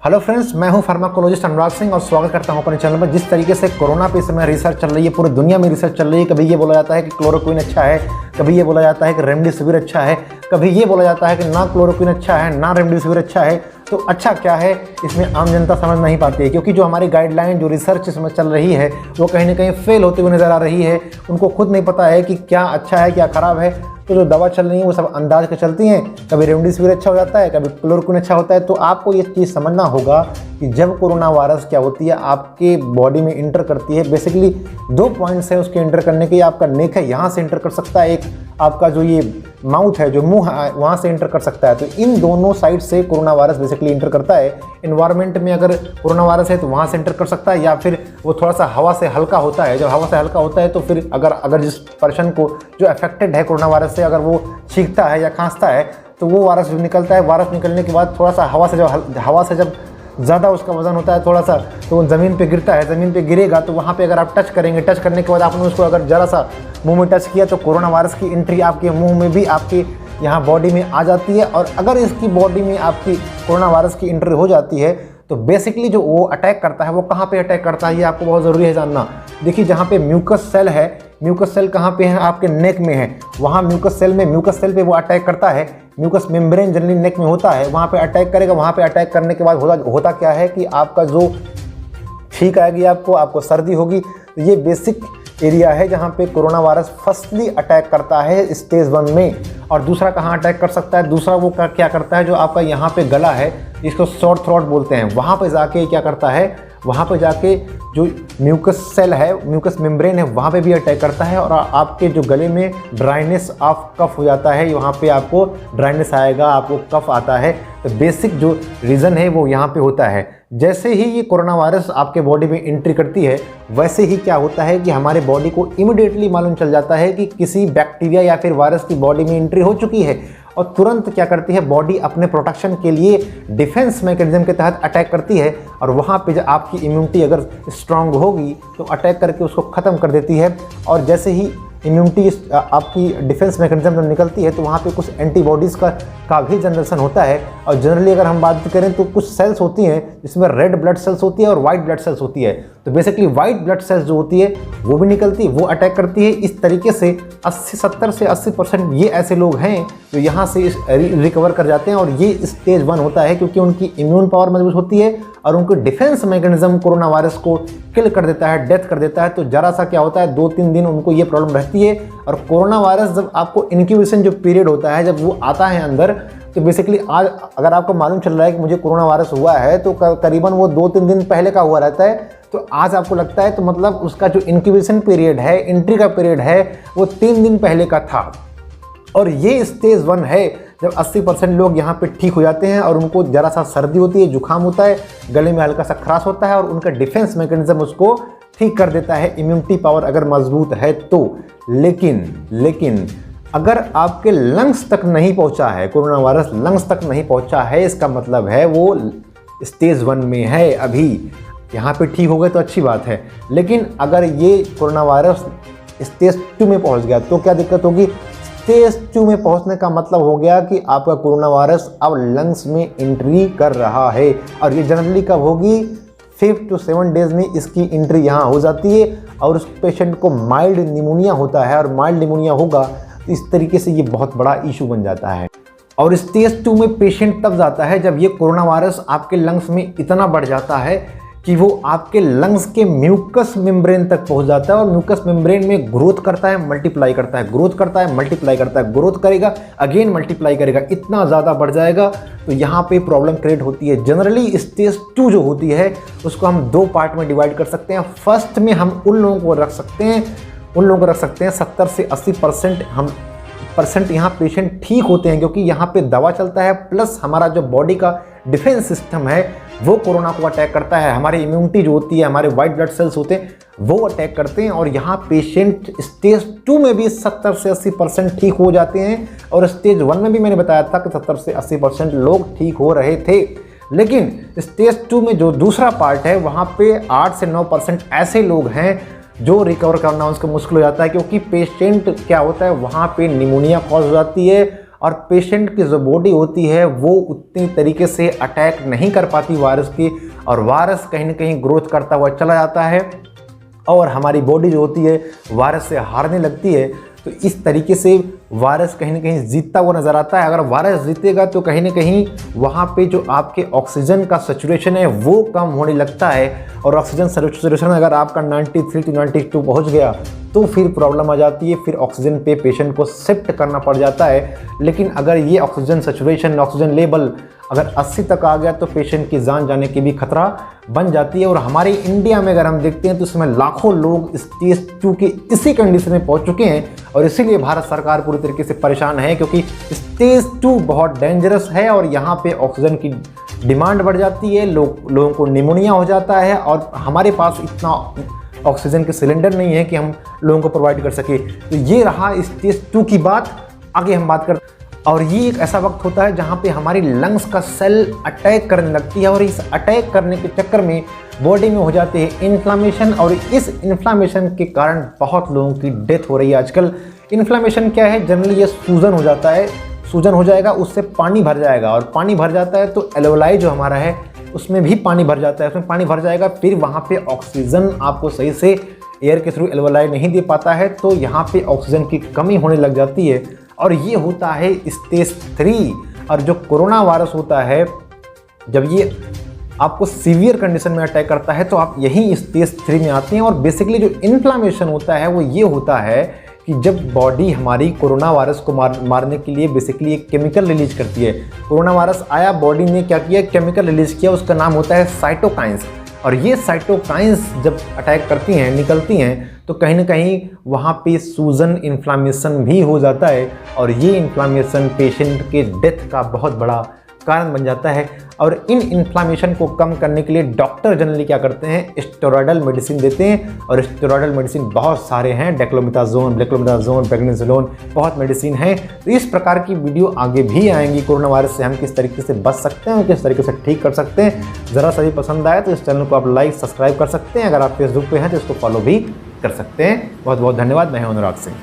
Hello friends, मैं हूं pharmacologist Anurag Singh और स्वागत करता हूं अपने चैनल पर। जिस तरीके से कोरोना पे इस समय रिसर्च चल रही है, पूरी दुनिया में रिसर्च चल रही है। कभी ये बोला जाता है कि क्लोरोक्विन अच्छा है, कभी ये बोला जाता है कि रेमडेसिविर अच्छा है, कभी ये बोला जाता है कि ना क्लोरोक्विन अच्छा है ना रेमडेसिविर अच्छा है। तो अच्छा क्या है, इसमें आम जनता समझ नहीं पाती है, क्योंकि जो हमारी गाइडलाइन, जो रिसर्च इसमें चल रही है, वो कहीं ना कहीं फेल होती हुई नज़र आ रही है। उनको खुद नहीं पता है कि क्या अच्छा है क्या ख़राब है। तो जो दवा चल रही है वो सब अंदाज के चलती हैं। कभी रेमडेसिविर अच्छा हो जाता है, कभी क्लोरोक्विन अच्छा होता है। तो आपको ये चीज़ समझना होगा कि जब कोरोना वायरस क्या होती है, आपके बॉडी में इंटर करती है, बेसिकली 2 पॉइंट्स हैं उसके इंटर करने के। आपका नेक है, यहाँ से इंटर कर सकता है, एक आपका जो ये माउथ है, जो मुंह है, वहाँ से इंटर कर सकता है। तो इन दोनों साइड से कोरोना वायरस बेसिकली इंटर करता है। इन्वायरमेंट में अगर कोरोना वायरस है तो वहाँ से इंटर कर सकता है, या फिर वो थोड़ा सा हवा से हल्का होता है। जब हवा से हल्का होता है तो फिर अगर जिस पर्सन को जो अफेक्टेड है कोरोना वायरस से, अगर वो छींकता है या खांसता है तो वो वायरस निकलता है। वायरस निकलने के बाद थोड़ा सा हवा से जब ज़्यादा उसका वजन होता है थोड़ा सा, तो वो ज़मीन पे गिरता है। ज़मीन पे गिरेगा तो वहाँ पे अगर आप टच करेंगे, टच करने के बाद आपने उसको अगर ज़रा सा मुंह में टच किया तो कोरोना वायरस की एंट्री आपके मुंह में भी, आपके यहाँ बॉडी में आ जाती है। और अगर इसकी बॉडी में आपकी कोरोना वायरस की एंट्री हो जाती है तो बेसिकली जो वो अटैक करता है, वो कहाँ पे अटैक करता है ये आपको बहुत ज़रूरी है जानना। देखिए, जहाँ पे म्यूकस सेल है, म्यूकस सेल कहाँ पे है, आपके नेक में है। वहाँ म्यूकस सेल पे वो अटैक करता है। म्यूकस मेम्ब्रेन जनरली नेक में होता है, वहाँ पे अटैक करेगा। वहाँ पे अटैक करने के बाद होता क्या है कि आपका जो छींक आएगी, आपको सर्दी होगी। तो ये बेसिक एरिया है जहाँ पे कोरोना वायरस फर्स्टली अटैक करता है स्टेज 1 में। और दूसरा कहाँ अटैक कर सकता है, दूसरा वो क्या करता है, जो आपका यहाँ पे गला है, इसको शॉर्ट थ्रोट बोलते हैं, वहाँ पे जाके क्या करता है, वहाँ पे जाके जो म्यूकस सेल है, म्यूकस मेम्ब्रेन है, वहाँ पे भी अटैक करता है। और आपके जो गले में ड्राइनेस ऑफ कफ हो जाता है, वहाँ पे आपको ड्राइनेस आएगा, आपको कफ आता है। तो बेसिक जो रीज़न है वो यहाँ पे होता है। जैसे ही ये कोरोना वायरस आपके बॉडी में एंट्री करती है, वैसे ही क्या होता है कि हमारे बॉडी को इमिडिएटली मालूम चल जाता है कि किसी बैक्टीरिया या फिर वायरस की बॉडी में एंट्री हो चुकी है। और तुरंत क्या करती है, बॉडी अपने प्रोटेक्शन के लिए डिफेंस मैकेनिज्म के तहत अटैक करती है। और वहाँ पे जब आपकी इम्यूनिटी अगर स्ट्रांग होगी तो अटैक करके उसको ख़त्म कर देती है। और जैसे ही इम्यूनिटी आपकी डिफेंस मैकेनिज्म जब निकलती है तो वहाँ पे कुछ एंटीबॉडीज़ का भी जनरेशन होता है। और जनरली अगर हम बात करें तो कुछ सेल्स होती हैं जिसमें रेड ब्लड सेल्स होती है और वाइट ब्लड सेल्स होती है। तो बेसिकली वाइट ब्लड सेल्स जो होती है वो भी निकलती है, वो अटैक करती है। इस तरीके से 70 से 80% ये ऐसे लोग हैं जो यहाँ से रिकवर कर जाते हैं। और ये स्टेज 1 होता है, क्योंकि उनकी इम्यून पावर मजबूत होती है और उनकी डिफेंस मैकेनिज्म कोरोना वायरस को किल कर देता है, डेथ कर देता है। तो ज़रा सा क्या होता है, 2-3 दिन उनको ये प्रॉब्लम रहती है। और कोरोना वायरस जब आपको इनक्यूबेशन जो पीरियड होता है, जब वो आता है अंदर, तो बेसिकली आज अगर आपको मालूम चल रहा है कि मुझे कोरोना वायरस हुआ है, तो करीबन वो 2-3 दिन पहले का हुआ रहता है। तो आज आपको लगता है तो मतलब उसका जो इनक्यूबेशन पीरियड है, एंट्री का पीरियड है, वो 3 दिन पहले का था। और ये स्टेज 1 है जब 80% लोग यहाँ पे ठीक हो जाते हैं और उनको ज़रा सा सर्दी होती है, जुकाम होता है, गले में हल्का सा खराश होता है और उनका डिफेंस मैकेनिज्म उसको ठीक कर देता है, इम्यूनिटी पावर अगर मजबूत है तो। लेकिन अगर आपके लंग्स तक नहीं पहुँचा है, कोरोना वायरस लंग्स तक नहीं पहुँचा है, इसका मतलब है वो स्टेज 1 में है। अभी यहाँ पे ठीक हो गए तो अच्छी बात है। लेकिन अगर ये कोरोना वायरस स्टेज 2 में पहुँच गया तो क्या दिक्कत होगी। स्टेज 2 में पहुंचने का मतलब हो गया कि आपका कोरोना वायरस अब लंग्स में एंट्री कर रहा है। और ये जनरली कब होगी, 5 to 7 डेज में इसकी एंट्री यहाँ हो जाती है। और उस पेशेंट को माइल्ड निमोनिया होता है, और माइल्ड निमोनिया होगा तो इस तरीके से ये बहुत बड़ा इशू बन जाता है। और स्टेज 2 में पेशेंट तब जाता है जब ये कोरोना वायरस आपके लंग्स में इतना बढ़ जाता है कि वो आपके लंग्स के म्यूकस मेम्ब्रेन तक पहुंच जाता है। और म्यूकस मेम्ब्रेन में ग्रोथ करता है, मल्टीप्लाई करता है, ग्रोथ करता है, मल्टीप्लाई करता है, ग्रोथ करेगा, अगेन मल्टीप्लाई करेगा, इतना ज़्यादा बढ़ जाएगा। तो यहाँ पे प्रॉब्लम क्रिएट होती है। जनरली स्टेज 2 जो होती है उसको हम 2 पार्ट में डिवाइड कर सकते हैं। फर्स्ट में हम उन लोगों को रख सकते हैं 70 से 80% यहाँ पेशेंट ठीक होते हैं, क्योंकि यहाँ पे दवा चलता है, प्लस हमारा जो बॉडी का डिफेंस सिस्टम है वो कोरोना को अटैक करता है। हमारी इम्यूनिटी जो होती है, हमारे वाइट ब्लड सेल्स होते हैं, वो अटैक करते हैं। और यहाँ पेशेंट स्टेज 2 में भी 70 से 80% ठीक हो जाते हैं। और स्टेज 1 में भी मैंने बताया था कि 70 से 80% लोग ठीक हो रहे थे। लेकिन स्टेज 2 में जो दूसरा पार्ट है, वहाँ पे 8 से 9% ऐसे लोग हैं जो रिकवर करना उसको मुश्किल हो जाता है, क्योंकि पेशेंट क्या होता है, वहाँ पे निमोनिया कॉज हो जाती है और पेशेंट की जो बॉडी होती है वो उतनी तरीके से अटैक नहीं कर पाती वायरस की, और वायरस कहीं ना कहीं ग्रोथ करता हुआ चला जाता है और हमारी बॉडी जो होती है वायरस से हारने लगती है। तो इस तरीके से वायरस कहीं ना कहीं जीतता हुआ नज़र आता है। अगर वायरस जीतेगा तो कहीं ना कहीं वहाँ पे जो आपके ऑक्सीजन का सैचुरेशन है वो कम होने लगता है, और ऑक्सीजन सैचुरेशन अगर आपका 93 to 92 पहुँच गया तो फिर प्रॉब्लम आ जाती है, फिर ऑक्सीजन पे पेशेंट को शिफ्ट करना पड़ जाता है। लेकिन अगर ये ऑक्सीजन सैचुरेशन, ऑक्सीजन लेवल अगर 80 तक आ गया तो पेशेंट की जान जाने की भी खतरा बन जाती है। और हमारे इंडिया में अगर हम देखते हैं तो इसमें लाखों लोग स्टेज 2 की इसी कंडीशन में पहुंच चुके हैं, और इसीलिए भारत सरकार पूरी तरीके से परेशान है, क्योंकि स्टेज 2 बहुत डेंजरस है और यहाँ पे ऑक्सीजन की डिमांड बढ़ जाती है, लोगों को निमोनिया हो जाता है, और हमारे पास इतना ऑक्सीजन के सिलेंडर नहीं है कि हम लोगों को प्रोवाइड कर सके। तो ये रहा स्टेज 2 की बात। आगे हम बात करते हैं, और ये एक ऐसा वक्त होता है जहाँ पे हमारी लंग्स का सेल अटैक करने लगती है, और इस अटैक करने के चक्कर में बॉडी में हो जाते हैं इन्फ्लामेशन, और इस इन्फ्लामेशन के कारण बहुत लोगों की डेथ हो रही है आजकल। इन्फ्लामेशन क्या है? जनरली ये सूजन हो जाता है, सूजन हो जाएगा, उससे पानी भर जाएगा, और पानी भर जाता है तो एल्वेओलाई जो हमारा है उसमें भी पानी भर जाता है, उसमें पानी भर जाएगा, फिर वहाँ पे ऑक्सीजन आपको सही से एयर के थ्रू एल्वेओलाई नहीं दे पाता है, तो यहाँ पे ऑक्सीजन की कमी होने लग जाती है, और ये होता है स्टेज 3। और जो कोरोना वायरस होता है, जब ये आपको सीवियर कंडीशन में अटैक करता है तो आप यही स्टेज 3 में आते हैं। और बेसिकली जो इन्फ्लामेशन होता है वो ये होता है कि जब बॉडी हमारी कोरोना वायरस को मारने के लिए बेसिकली एक केमिकल रिलीज करती है। कोरोना वायरस आया, बॉडी ने क्या किया? केमिकल रिलीज किया, उसका नाम होता है साइटोकाइंस। और ये साइटोकाइंस जब अटैक करती हैं, निकलती हैं, तो कहीं ना कहीं वहाँ पे सूजन, इन्फ्लामेशन भी हो जाता है, और ये इन्फ्लामेशन पेशेंट के डेथ का बहुत बड़ा कारण बन जाता है। और इन इन्फ्लामेशन को कम करने के लिए डॉक्टर जनरली क्या करते हैं? स्टेरॉयडल मेडिसिन देते हैं, और स्टेरॉयडल मेडिसिन बहुत सारे हैं, डेक्लोमेथाजोन, प्रेगनेसोलोन, बहुत मेडिसिन हैं। तो इस प्रकार की वीडियो आगे भी आएंगी, कोरोना वायरस से हम किस तरीके से बच सकते हैं और किस तरीके से ठीक कर सकते हैं। ज़रा सा भी पसंद आए तो इस चैनल को आप लाइक, सब्सक्राइब कर सकते हैं। अगर आप फेसबुक पे हैं तो इसको फॉलो भी कर सकते हैं। बहुत बहुत धन्यवाद। मैं हूं अनुराग सिंह।